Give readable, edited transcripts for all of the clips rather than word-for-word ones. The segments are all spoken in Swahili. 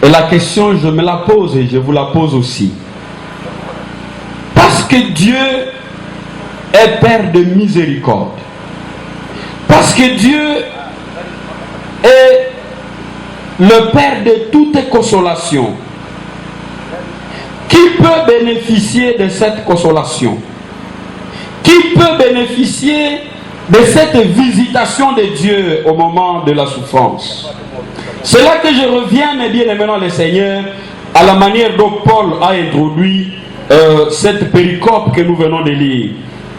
Et la question, je me la pose et je vous la pose aussi. Parce que Dieu est Père de miséricorde. Parce que Dieu est le Père de toute consolation. Qui peut bénéficier de cette consolation? Qui peut bénéficier de cette visitation de Dieu au moment de la souffrance? C'est là que je reviens, mes bien-aimés dans le Seigneur, à la manière dont Paul a introduit cette péricope que nous venons de lire.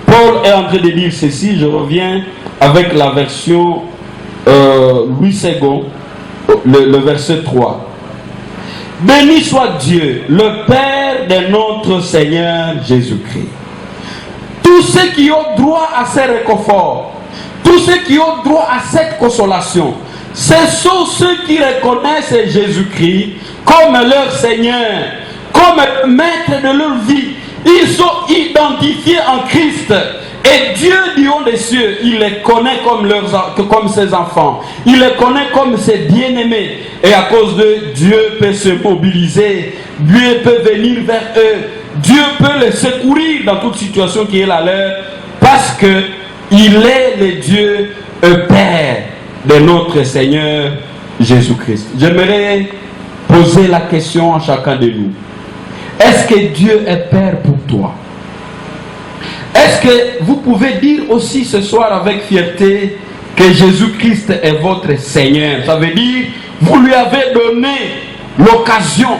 Paul est en train de dire ceci, je reviens avec la version Louis II, le verset 3. Béni soit Dieu, le Père de notre Seigneur Jésus-Christ. Tous ceux qui ont droit à ces réconforts, tous ceux qui ont droit à cette consolation, ce sont ceux qui reconnaissent Jésus-Christ comme leur Seigneur, comme maître de leur vie. Ils sont identifiés en Christ. Et Dieu du haut des cieux, il les connaît comme ses enfants. Il les connaît comme ses bien-aimés. Et à cause de Dieu peut se mobiliser. Dieu peut venir vers eux. Dieu peut les secourir dans toute situation qui est la leur. Parce que il est le Dieu Père de notre Seigneur Jésus-Christ. J'aimerais poser la question à chacun de nous. Est-ce que Dieu est Père pour toi? Est-ce que vous pouvez dire aussi ce soir avec fierté que Jésus-Christ est votre Seigneur? Ça veut dire, vous lui avez donné l'occasion,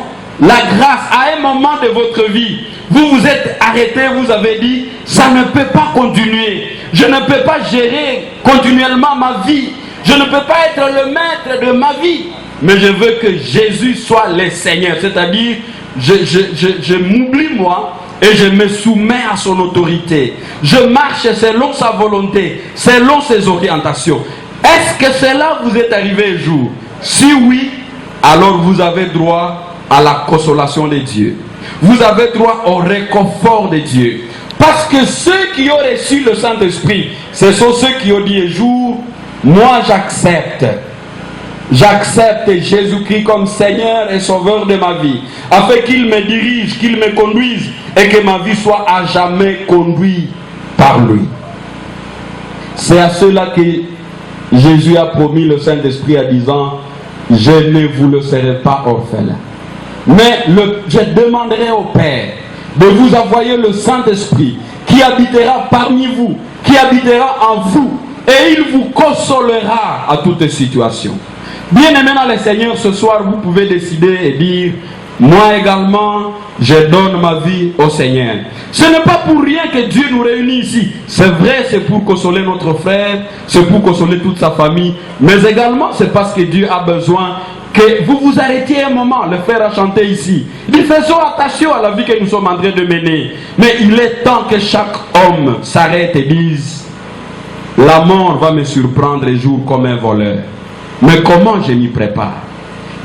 la grâce à un moment de votre vie. Vous vous êtes arrêté, vous avez dit, ça ne peut pas continuer. Je ne peux pas gérer continuellement ma vie. Je ne peux pas être le maître de ma vie. Mais je veux que Jésus soit le Seigneur. C'est-à-dire, je m'oublie moi. Et je me soumets à son autorité. Je marche selon sa volonté, selon ses orientations. Est-ce que cela vous est arrivé un jour? Si oui, alors vous avez droit à la consolation de Dieu. Vous avez droit au réconfort de Dieu. Parce que ceux qui ont reçu le Saint-Esprit, ce sont ceux qui ont dit un jour, moi j'accepte. J'accepte Jésus-Christ comme Seigneur et Sauveur de ma vie, afin qu'il me dirige, qu'il me conduise et que ma vie soit à jamais conduite par lui. C'est à cela que Jésus a promis le Saint-Esprit en disant, je ne vous laisserai pas orphelin. Mais je demanderai au Père de vous envoyer le Saint-Esprit qui habitera parmi vous, qui habitera en vous, et il vous consolera à toute situation. Bien-aimés dans le Seigneur, ce soir, vous pouvez décider et dire, moi également, je donne ma vie au Seigneur. Ce n'est pas pour rien que Dieu nous réunit ici. C'est vrai, c'est pour consoler notre frère, c'est pour consoler toute sa famille, mais également c'est parce que Dieu a besoin que vous vous arrêtiez un moment. Le frère a chanté ici. Il dit, faisons attention à la vie que nous sommes en train de mener. Mais il est temps que chaque homme s'arrête et dise, la mort va me surprendre un jour comme un voleur. Mais comment je m'y prépare?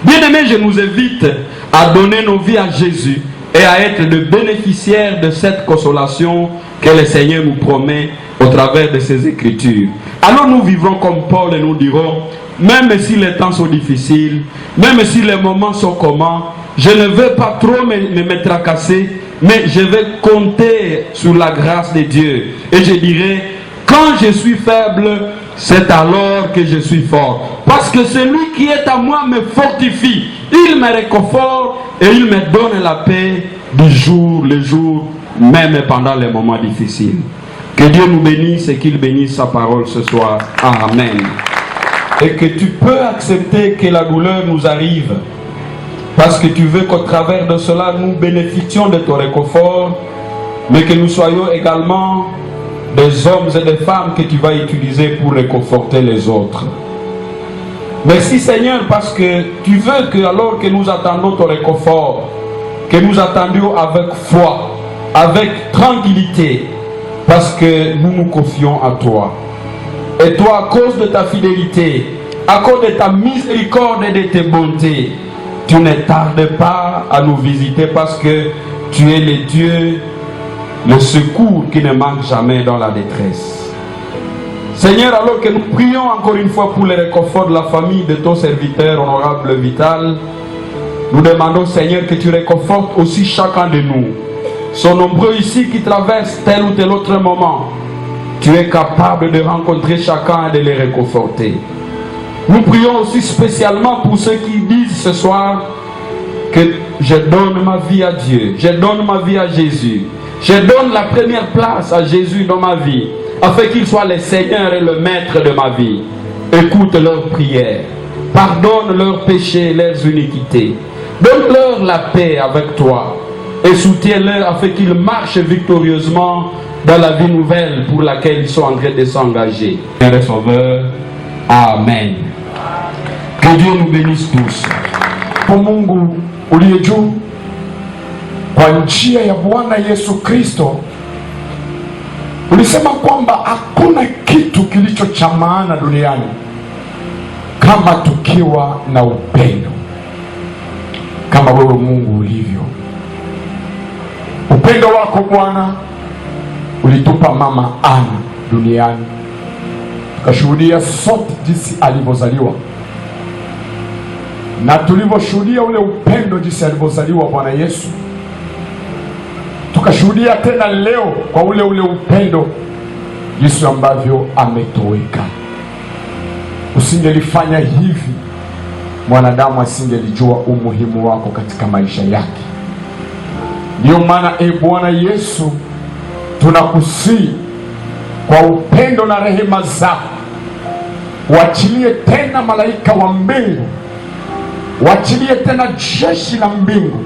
Bien-aimés, je nous invite à donner nos vies à Jésus et à être le bénéficiaire de cette consolation que le Seigneur nous promet au travers de ses Écritures. Alors nous vivrons comme Paul et nous dirons, même si les temps sont difficiles, même si les moments sont comment, je ne veux pas trop me tracasser, mais je vais compter sur la grâce de Dieu. Et je dirai, quand je suis faible, c'est alors que je suis fort. Parce que celui qui est à moi me fortifie. Il me réconforte et il me donne la paix du jour le jour, même pendant les moments difficiles. Que Dieu nous bénisse et qu'il bénisse sa parole ce soir. Amen. Et que tu peux accepter que la douleur nous arrive. Parce que tu veux qu'au travers de cela, nous bénéficions de ton réconfort. Mais que nous soyons également des hommes et des femmes que tu vas utiliser pour réconforter les autres. Merci Seigneur, parce que tu veux que alors que nous attendons ton réconfort, que nous attendions avec foi, avec tranquillité, parce que nous nous confions à toi. Et toi, à cause de ta fidélité, à cause de ta miséricorde et de tes bontés, tu ne tardes pas à nous visiter parce que tu es le Dieu, le secours qui ne manque jamais dans la détresse. Seigneur, alors que nous prions encore une fois pour le réconfort de la famille de ton serviteur honorable Vital, Nous demandons, Seigneur, que tu réconfortes aussi chacun de nous. Sont nombreux ici qui traversent tel ou tel autre moment. Tu es capable de rencontrer chacun et de les réconforter. Nous prions aussi spécialement pour ceux qui disent ce soir que je donne ma vie à Dieu, je donne ma vie à Jésus, je donne la première place à Jésus dans ma vie, afin qu'il soit le Seigneur et le Maître de ma vie. Écoute leurs prières, pardonne leurs péchés, leurs iniquités, donne-leur la paix avec toi et soutiens-leur afin qu'ils marchent victorieusement dans la vie nouvelle pour laquelle ils sont en train de s'engager. Père Sauveur, Amen. Que Dieu nous bénisse tous. Kwa Mungu uliye juu, kwa njia ya Bwana Yesu Kristo, ulisema kwamba hakuna kitu kilicho cha maana duniani kama tukiwa na upendo kama wewe Mungu ulivyo. Upendo wako Bwana ulitupa mama Ana duniani, tukashuhudia sote jinsi alivyozaliwa, na tulivyoshuhudia ule upendo jinsi alivyozaliwa Bwana Yesu, tukashuhudia tena leo kwa ule upendo jinsi ambavyo ametoweka. Usingelifanya hivi, mwanadamu asingelijua umuhimu wako katika maisha yake. Ndio maana Bwana Yesu, tunakusihi kwa upendo na rehema zako, wachilie tena malaika wa mbingu, wachilie tena jeshi la mbingu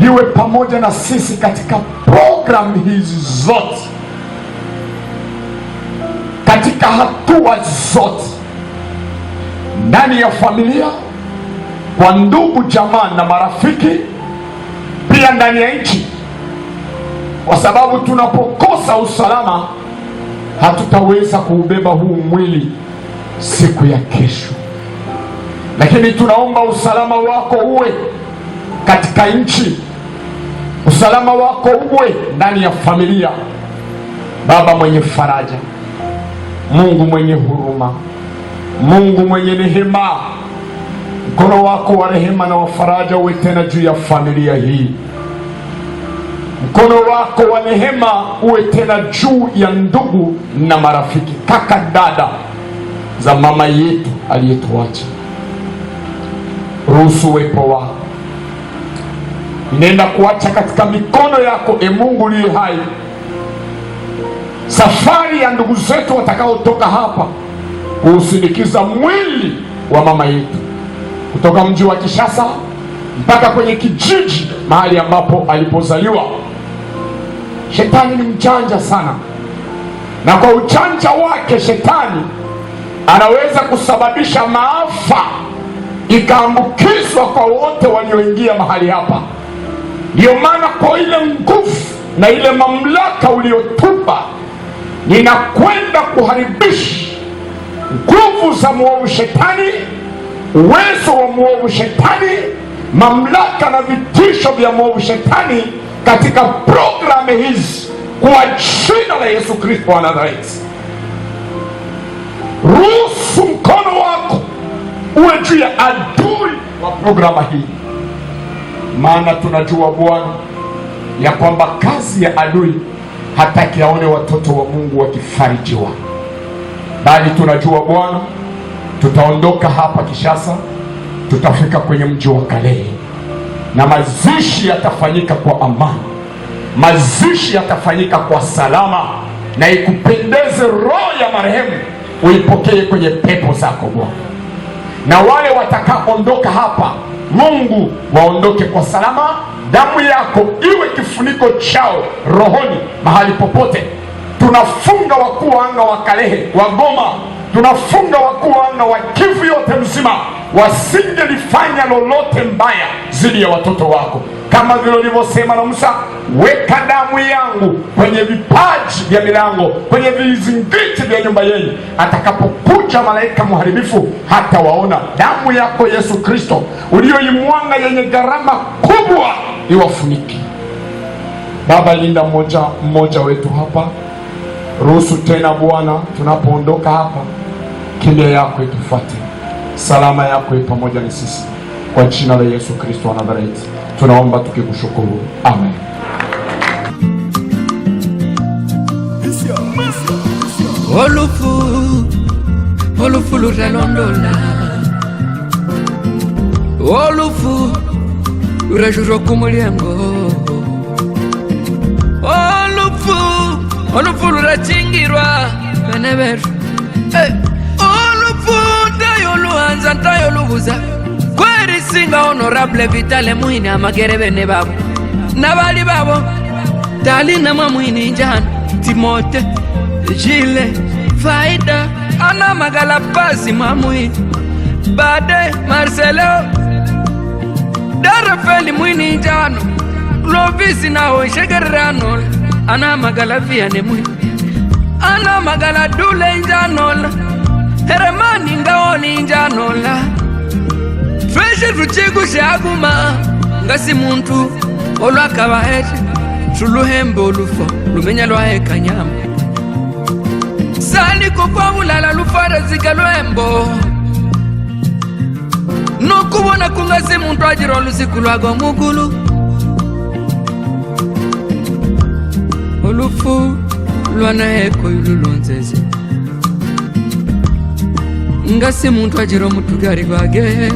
liwe pamoja na sisi katika programu hizi zote, katika hatua zote, ndani ya familia, kwa ndugu jamaa na marafiki, pia ndani ya nchi, kwa sababu tunapokosa usalama hatutaweza kuubeba huu mwili siku ya kesho. Lakini tunaomba usalama wako uwe katika nchi, usalama wako uwe ndani ya familia. Baba mwenye faraja, Mungu mwenye huruma, Mungu mwenye rehema, mkono wako wa rehema na wa faraja uwe tena juu ya familia hii. Mkono wako wa rehema uwe tena juu ya ndugu na marafiki, kaka, dada za mama yetu aliyetuacha. Ruhusu uwepo wako, nenda kuacha katika mikono yako, Mungu uliye hai, safari ya ndugu zetu watakaotoka hapa kuusindikiza mwili wa mama yetu kutoka mji wa Kishasa mpaka kwenye kijiji mahali ambapo alipozaliwa. Shetani ni mjanja sana, na kwa ujanja wake shetani anaweza kusababisha maafa ikaambukizwa kwa wote walioingia mahali hapa. Ndiyo maana kwa ile nguvu na ile mamlaka uliotupa, ninakwenda kuharibisha nguvu za mwovu shetani, uwezo wa mwovu shetani, mamlaka na vitisho vya mwovu shetani katika programu hizi kwa jina la Yesu Kristo wa Nazareti. Ruhusu mkono wako uwe juu ya adui wa programu hii, maana tunajua Bwana ya kwamba kazi ya adui hataki aone watoto wa Mungu wakifarijiwa, bali tunajua Bwana tutaondoka hapa Kishasa, tutafika kwenye mji wa Kalehe, na mazishi yatafanyika kwa amani, mazishi yatafanyika kwa salama, na ikupendeze roho ya marehemu uipokee kwenye pepo zako Bwana. Na wale watakaoondoka hapa, Mungu, waondoke kwa salama, damu yako iwe kifuniko chao rohoni mahali popote. Tunafunga wakuu wa anga wa Kalehe, wa Goma, tunafunga wakuu wa anga wa Kivu yote mzima, wasingelifanya lolote mbaya zidi ya watoto wako, kama vile ulivyosema na Musa, weka damu yangu kwenye vipaji vya milango, kwenye vizingiti vya nyumba yenu, atakapokuja malaika mharibifu hata waona. Damu yako Yesu Kristo ulioimwanga yenye gharama kubwa iwafuniki. Baba, linda mmoja mmoja wetu hapa. Ruhusu tena Bwana, tunapoondoka hapa, kimya yako itufuate, salama yako iwe pamoja na sisi. Kwa jina la Yesu Kristo wa Nazareti tunaomba tukikushukuru, amen. Olufu luralondola, olufu lurajurwa kumulyango, olufu lurachingirwa bene betu, olufu ntayo luhanza ntayo lubuza kweri singa honorable Vitale Muhini amagere bene babo nabali babo Talina Muhini njana Timote Jile Faida ana magala pasi Muhini Bade Marcelo Darafeli Muhini njano Lovisi na Oshegerano ana magala Viane Muhini ana magala Dule njano Heremani Ngaoni njano Fresh ruchigu shaguma ngasi muntu olwakaba hete tuluhembe olufo lumenya lwaheka nyama sali kwa bulala lufara zika lwembo nokubona kungasi muntu ajira olusiku lwago mugulu olufu lwanaheko yululonzeze ngasi muntu ajira mutugari gwage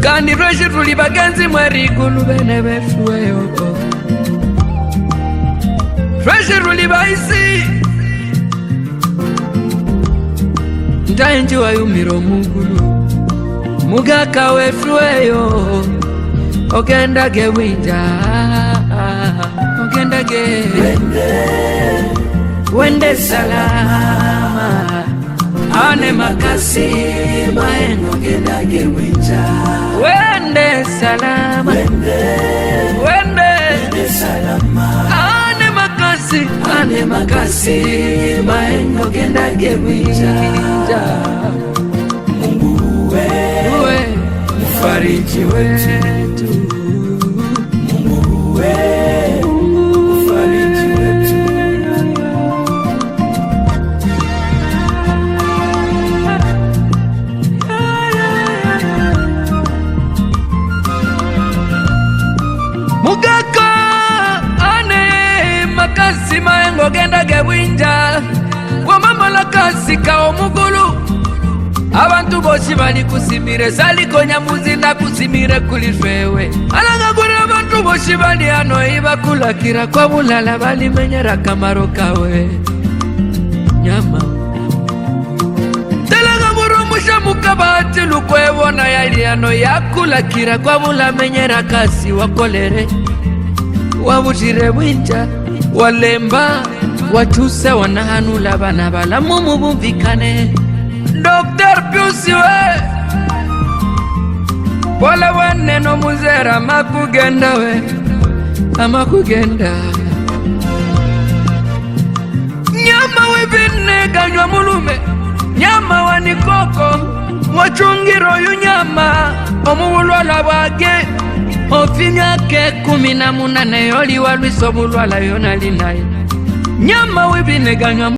kandi rweshi tuli bagenzi mwerigulu bene befuweyo rweshi tuli baisi ndaenji wayumiro mugulu mugaka wefuweyo ogendage winja ogendage wende salama ane makasi maengo gendage winja wende salama wende salama ane makasi maengo gendage winja Mungu wewe mfariji wetu Mungu wewe mfariji wetu Mugaka ane makasi maengo gendage winja kwa mama la kasi kao mugulu abantu boshi bali kusimire sali konya muzinda kusimire kulifewe alanga kuri abantu boshi bali ano iba kulakira kwa bulala bali menyera kamaro kawe nyama telanga murumusha mukabati lukwebona yali ano yakulakira kwa bulala menyera kasi wakolere wabujire winja walemba watuse wanahanula bana bala mumubumvikane Dr. Piusi we pole wene no muzera makugenda we amakugenda nyama we binne ganywa mulume nyama wanikoko wachungiro yu nyama omuwulwala wage ofinyake 18 yoli walwiso bulwala yona linaye nyama we binne ganywa